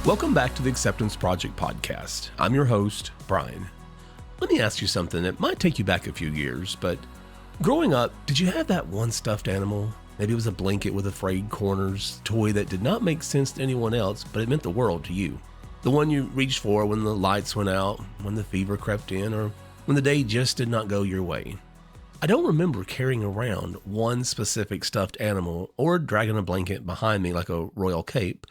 Welcome back to the Acceptance Project podcast. I'm your host, Bryan. Let me ask you something that might take you back a few years, but growing up, did you have that one stuffed animal? Maybe it was a blanket with a frayed corners, toy that did not make sense to anyone else, but it meant the world to you. The one you reached for when the lights went out, when the fever crept in, or when the day just did not go your way. I don't remember carrying around one specific stuffed animal or dragging a blanket behind me like a royal cape.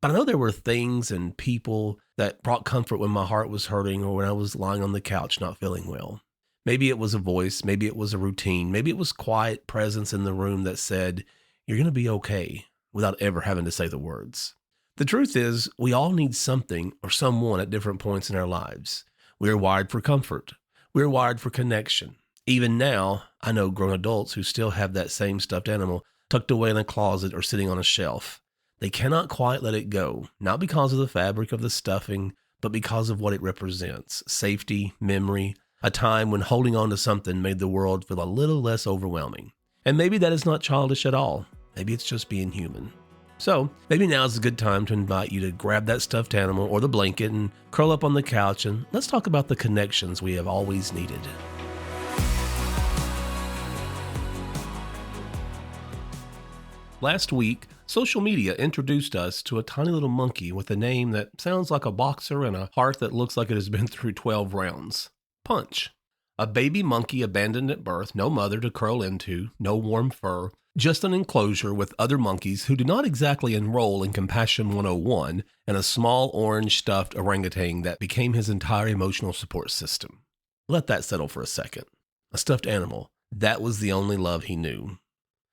But I know there were things and people that brought comfort when my heart was hurting or when I was lying on the couch not feeling well. Maybe it was a voice, maybe it was a routine, maybe it was quiet presence in the room that said, "You're going to be okay," without ever having to say the words. The truth is, we all need something or someone at different points in our lives. We are wired for comfort. We are wired for connection. Even now, I know grown adults who still have that same stuffed animal tucked away in a closet or sitting on a shelf. They cannot quite let it go, not because of the fabric of the stuffing, but because of what it represents: safety, memory, a time when holding on to something made the world feel a little less overwhelming. And maybe that is not childish at all. Maybe it's just being human. So maybe now is a good time to invite you to grab that stuffed animal or the blanket and curl up on the couch, and let's talk about the connections we have always needed. Last week, social media introduced us to a tiny little monkey with a name that sounds like a boxer and a heart that looks like it has been through 12 rounds. Punch. A baby monkey abandoned at birth, no mother to curl into, no warm fur, just an enclosure with other monkeys who did not exactly enroll in Compassion 101, and a small orange stuffed orangutan that became his entire emotional support system. Let that settle for a second. A stuffed animal. That was the only love he knew.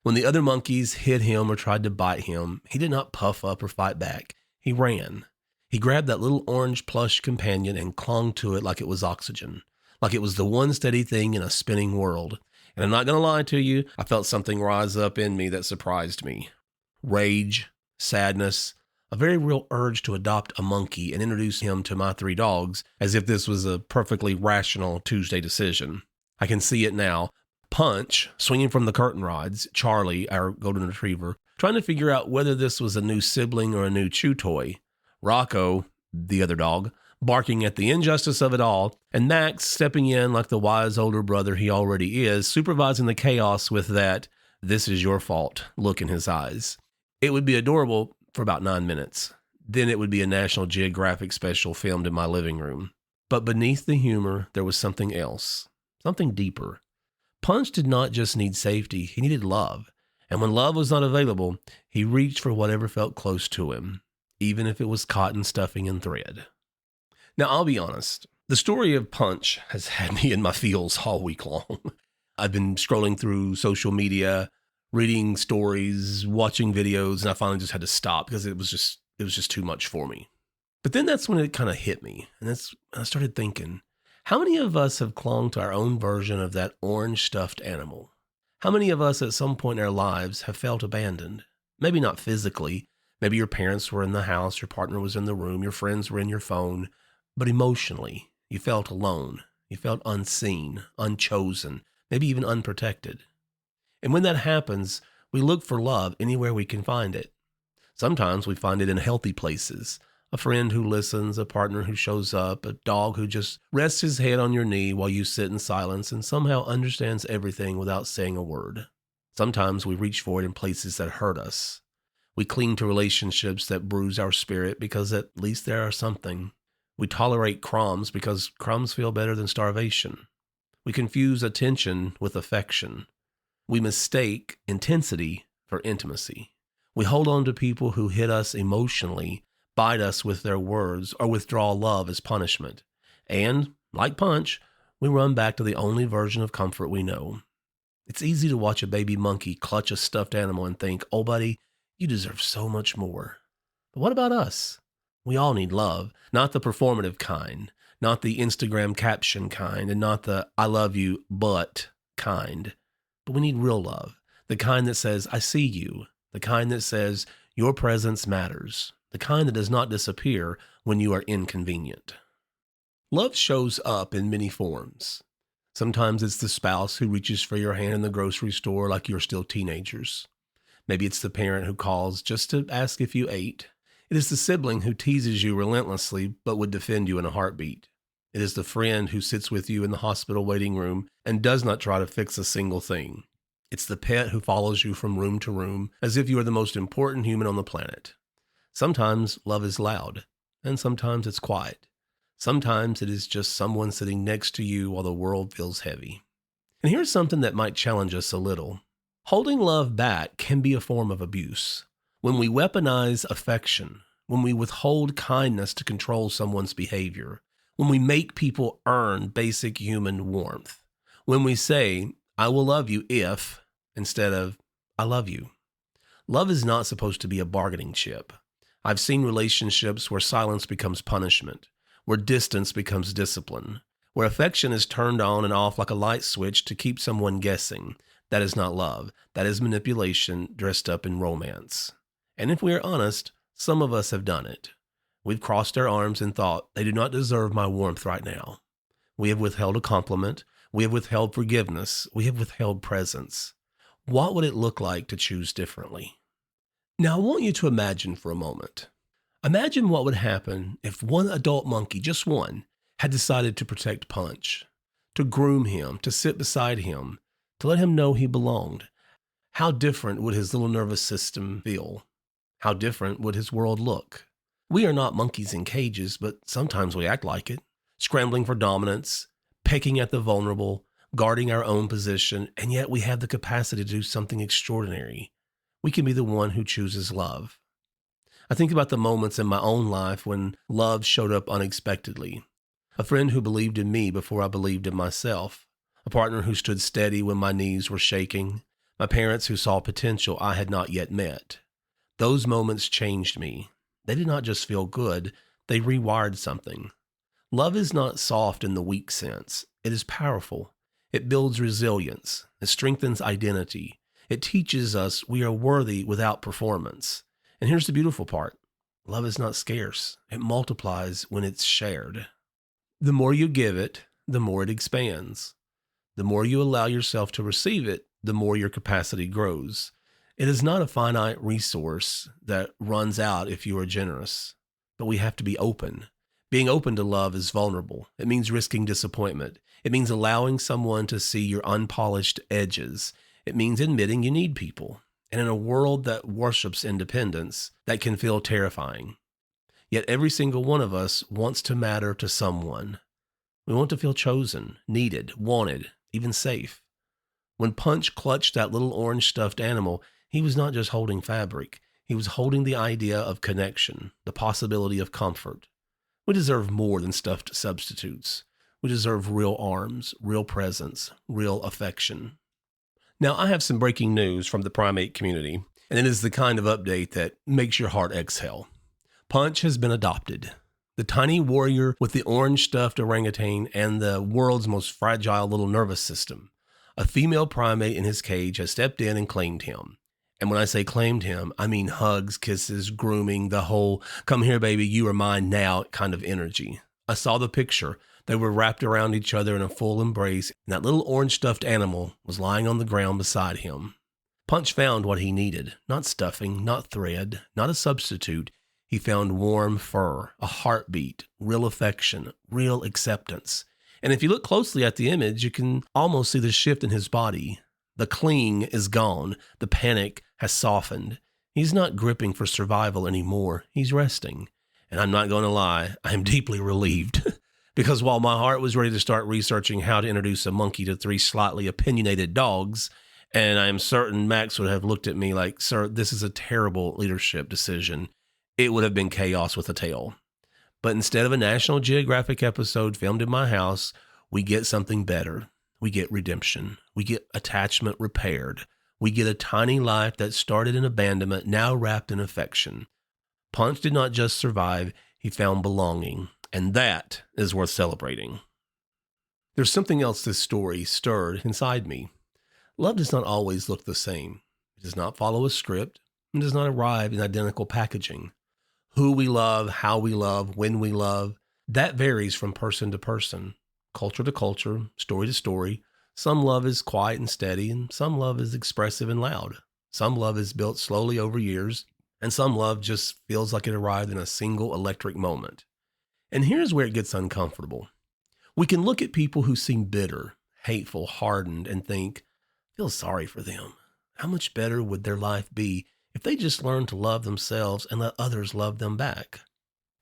When the other monkeys hit him or tried to bite him, he did not puff up or fight back. He ran. He grabbed that little orange plush companion and clung to it like it was oxygen, like it was the one steady thing in a spinning world. And I'm not going to lie to you, I felt something rise up in me that surprised me. Rage, sadness, a very real urge to adopt a monkey and introduce him to my 3 dogs as if this was a perfectly rational Tuesday decision. I can see it now. Punch, swinging from the curtain rods, Charlie, our golden retriever, trying to figure out whether this was a new sibling or a new chew toy. Rocco, the other dog, barking at the injustice of it all, and Max stepping in like the wise older brother he already is, supervising the chaos with that "this is your fault" look in his eyes. It would be adorable for about 9 minutes. Then it would be a National Geographic special filmed in my living room. But beneath the humor, there was something else, something deeper. Punch did not just need safety, he needed love. And when love was not available, he reached for whatever felt close to him, even if it was cotton stuffing and thread. Now, I'll be honest, the story of Punch has had me in my feels all week long. I've been scrolling through social media, reading stories, watching videos, and I finally just had to stop because it was just too much for me. But then that's when it kind of hit me, and I started thinking, how many of us have clung to our own version of that orange stuffed animal? How many of us at some point in our lives have felt abandoned? Maybe not physically. Maybe your parents were in the house, your partner was in the room, your friends were in your phone. But emotionally, you felt alone. You felt unseen, unchosen, maybe even unprotected. And when that happens, we look for love anywhere we can find it. Sometimes we find it in healthy places. A friend who listens, a partner who shows up, a dog who just rests his head on your knee while you sit in silence and somehow understands everything without saying a word. Sometimes we reach for it in places that hurt us. We cling to relationships that bruise our spirit because at least there are something. We tolerate crumbs because crumbs feel better than starvation. We confuse attention with affection. We mistake intensity for intimacy. We hold on to people who hit us emotionally, bite us with their words, or withdraw love as punishment. And, like Punch, we run back to the only version of comfort we know. It's easy to watch a baby monkey clutch a stuffed animal and think, "Oh, buddy, you deserve so much more." But what about us? We all need love, not the performative kind, not the Instagram caption kind, and not the "I love you, but" kind. But we need real love, the kind that says, "I see you," the kind that says, "Your presence matters," the kind that does not disappear when you are inconvenient. Love shows up in many forms. Sometimes it's the spouse who reaches for your hand in the grocery store like you're still teenagers. Maybe it's the parent who calls just to ask if you ate. It is the sibling who teases you relentlessly but would defend you in a heartbeat. It is the friend who sits with you in the hospital waiting room and does not try to fix a single thing. It's the pet who follows you from room to room as if you are the most important human on the planet. Sometimes love is loud, and sometimes it's quiet. Sometimes it is just someone sitting next to you while the world feels heavy. And here's something that might challenge us a little. Holding love back can be a form of abuse. When we weaponize affection, when we withhold kindness to control someone's behavior, when we make people earn basic human warmth, when we say, I will love you if, instead of, I love you. Love is not supposed to be a bargaining chip. I've seen relationships where silence becomes punishment, where distance becomes discipline, where affection is turned on and off like a light switch to keep someone guessing. That is not love. That is manipulation dressed up in romance. And if we are honest, some of us have done it. We've crossed our arms and thought, they do not deserve my warmth right now. We have withheld a compliment. We have withheld forgiveness. We have withheld presence. What would it look like to choose differently? Now, I want you to imagine for a moment. Imagine what would happen if one adult monkey, just one, had decided to protect Punch, to groom him, to sit beside him, to let him know he belonged. How different would his little nervous system feel? How different would his world look? We are not monkeys in cages, but sometimes we act like it, scrambling for dominance, pecking at the vulnerable, guarding our own position, and yet we have the capacity to do something extraordinary. We can be the one who chooses love. I think about the moments in my own life when love showed up unexpectedly. A friend who believed in me before I believed in myself. A partner who stood steady when my knees were shaking. My parents who saw potential I had not yet met. Those moments changed me. They did not just feel good, they rewired something. Love is not soft in the weak sense. It is powerful. It builds resilience. It strengthens identity. It teaches us we are worthy without performance. And here's the beautiful part. Love is not scarce. It multiplies when it's shared. The more you give it, the more it expands. The more you allow yourself to receive it, the more your capacity grows. It is not a finite resource that runs out if you are generous, but we have to be open. Being open to love is vulnerable. It means risking disappointment. It means allowing someone to see your unpolished edges. It means admitting you need people. And in a world that worships independence, that can feel terrifying. Yet every single one of us wants to matter to someone. We want to feel chosen, needed, wanted, even safe. When Punch clutched that little orange stuffed animal, he was not just holding fabric. He was holding the idea of connection, the possibility of comfort. We deserve more than stuffed substitutes. We deserve real arms, real presence, real affection. Now, I have some breaking news from the primate community, and it is the kind of update that makes your heart exhale. Punch has been adopted. The tiny warrior with the orange stuffed orangutan and the world's most fragile little nervous system. A female primate in his cage has stepped in and claimed him. And when I say claimed him, I mean hugs, kisses, grooming, the whole come here baby, you are mine now kind of energy. I saw the picture. They were wrapped around each other in a full embrace, and that little orange stuffed animal was lying on the ground beside him. Punch found what he needed. Not stuffing, not thread, not a substitute. He found warm fur, a heartbeat, real affection, real acceptance. And if you look closely at the image, you can almost see the shift in his body. The cling is gone. The panic has softened. He's not gripping for survival anymore. He's resting. And I'm not going to lie, I am deeply relieved. Because while my heart was ready to start researching how to introduce a monkey to 3 slightly opinionated dogs, and I am certain Max would have looked at me like, sir, this is a terrible leadership decision, it would have been chaos with a tail. But instead of a National Geographic episode filmed in my house, we get something better. We get redemption. We get attachment repaired. We get a tiny life that started in abandonment, now wrapped in affection. Punch did not just survive, he found belonging. And that is worth celebrating. There's something else this story stirred inside me. Love does not always look the same. It does not follow a script. It does not arrive in identical packaging. Who we love, how we love, when we love, that varies from person to person, culture to culture, story to story. Some love is quiet and steady, and some love is expressive and loud. Some love is built slowly over years, and some love just feels like it arrived in a single electric moment. And here's where it gets uncomfortable. We can look at people who seem bitter, hateful, hardened, and think, feel sorry for them. How much better would their life be if they just learned to love themselves and let others love them back?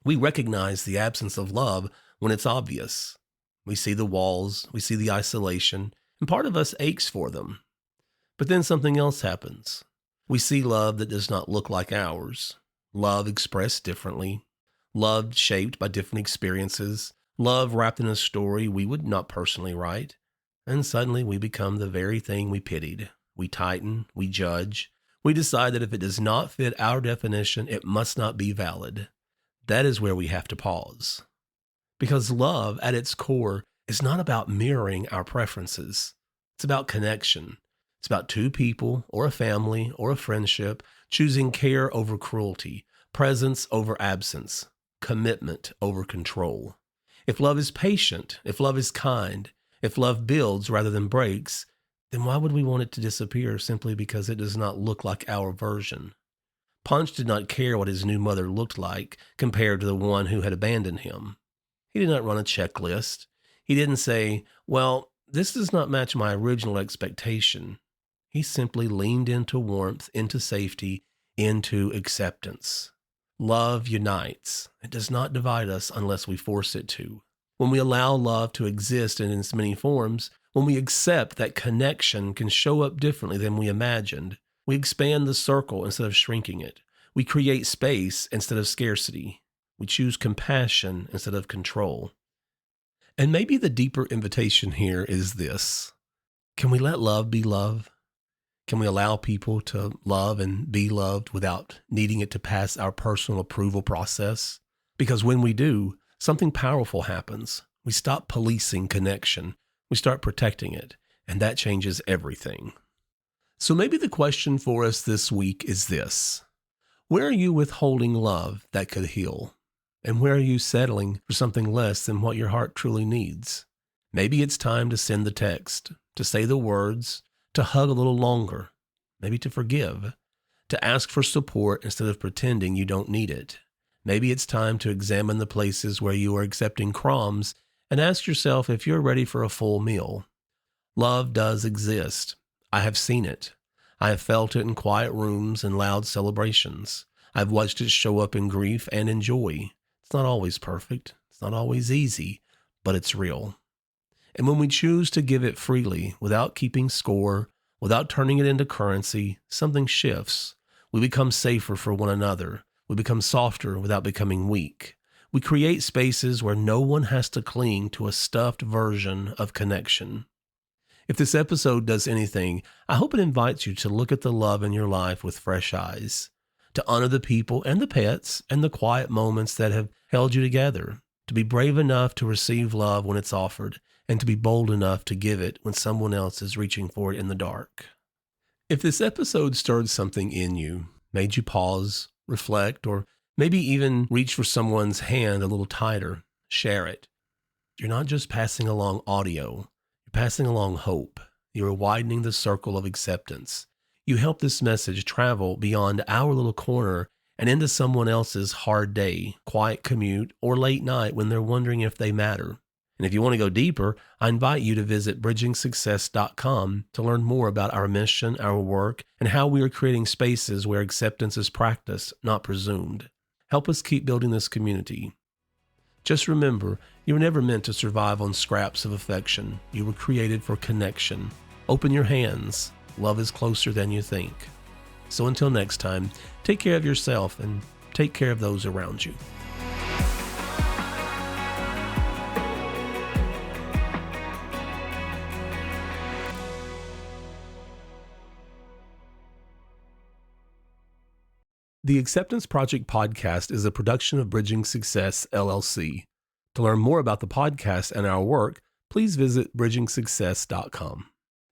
We recognize the absence of love when it's obvious. We see the walls, we see the isolation, and part of us aches for them. But then something else happens. We see love that does not look like ours, love expressed differently, love shaped by different experiences, love wrapped in a story we would not personally write, and suddenly we become the very thing we pitied. We tighten, we judge, we decide that if it does not fit our definition, it must not be valid. That is where we have to pause. Because love, at its core, is not about mirroring our preferences. It's about connection. It's about two people, or a family, or a friendship, choosing care over cruelty, presence over absence, commitment over control. If love is patient, if love is kind, if love builds rather than breaks, then why would we want it to disappear simply because it does not look like our version? Punch did not care what his new mother looked like compared to the one who had abandoned him. He did not run a checklist. He didn't say, well, this does not match my original expectation. He simply leaned into warmth, into safety, into acceptance. Love unites. It does not divide us unless we force it to. When we allow love to exist in its many forms, when we accept that connection can show up differently than we imagined, we expand the circle instead of shrinking it. We create space instead of scarcity. We choose compassion instead of control. And maybe the deeper invitation here is this. Can we let love be love? Can we allow people to love and be loved without needing it to pass our personal approval process? Because when we do, something powerful happens. We stop policing connection. We start protecting it, and that changes everything. So maybe the question for us this week is this. Where are you withholding love that could heal? And where are you settling for something less than what your heart truly needs? Maybe it's time to send the text, to say the words, to hug a little longer, maybe to forgive, to ask for support instead of pretending you don't need it. Maybe it's time to examine the places where you are accepting crumbs and ask yourself if you're ready for a full meal. Love does exist. I have seen it. I have felt it in quiet rooms and loud celebrations. I've watched it show up in grief and in joy. It's not always perfect. It's not always easy, but it's real. And when we choose to give it freely, without keeping score, without turning it into currency, something shifts. We become safer for one another. We become softer without becoming weak. We create spaces where no one has to cling to a stuffed version of connection. If this episode does anything, I hope it invites you to look at the love in your life with fresh eyes, to honor the people and the pets and the quiet moments that have held you together, to be brave enough to receive love when it's offered, and to be bold enough to give it when someone else is reaching for it in the dark. If this episode stirred something in you, made you pause, reflect, or maybe even reach for someone's hand a little tighter, share it. You're not just passing along audio, you're passing along hope. You are widening the circle of acceptance. You help this message travel beyond our little corner and into someone else's hard day, quiet commute, or late night when they're wondering if they matter. And if you want to go deeper, I invite you to visit bridgingsuccess.com to learn more about our mission, our work, and how we are creating spaces where acceptance is practiced, not presumed. Help us keep building this community. Just remember, you were never meant to survive on scraps of affection. You were created for connection. Open your hands. Love is closer than you think. So until next time, take care of yourself and take care of those around you. The Acceptance Project podcast is a production of Bridging Success, LLC. To learn more about the podcast and our work, please visit bridgingsuccess.com.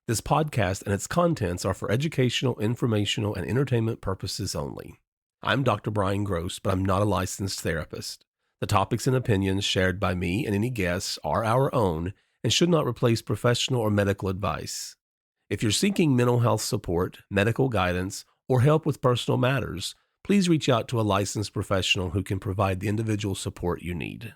This podcast and its contents are for educational, informational, and entertainment purposes only. I'm Dr. Bryan Gross, but I'm not a licensed therapist. The topics and opinions shared by me and any guests are our own and should not replace professional or medical advice. If you're seeking mental health support, medical guidance, or help with personal matters, please reach out to a licensed professional who can provide the individual support you need.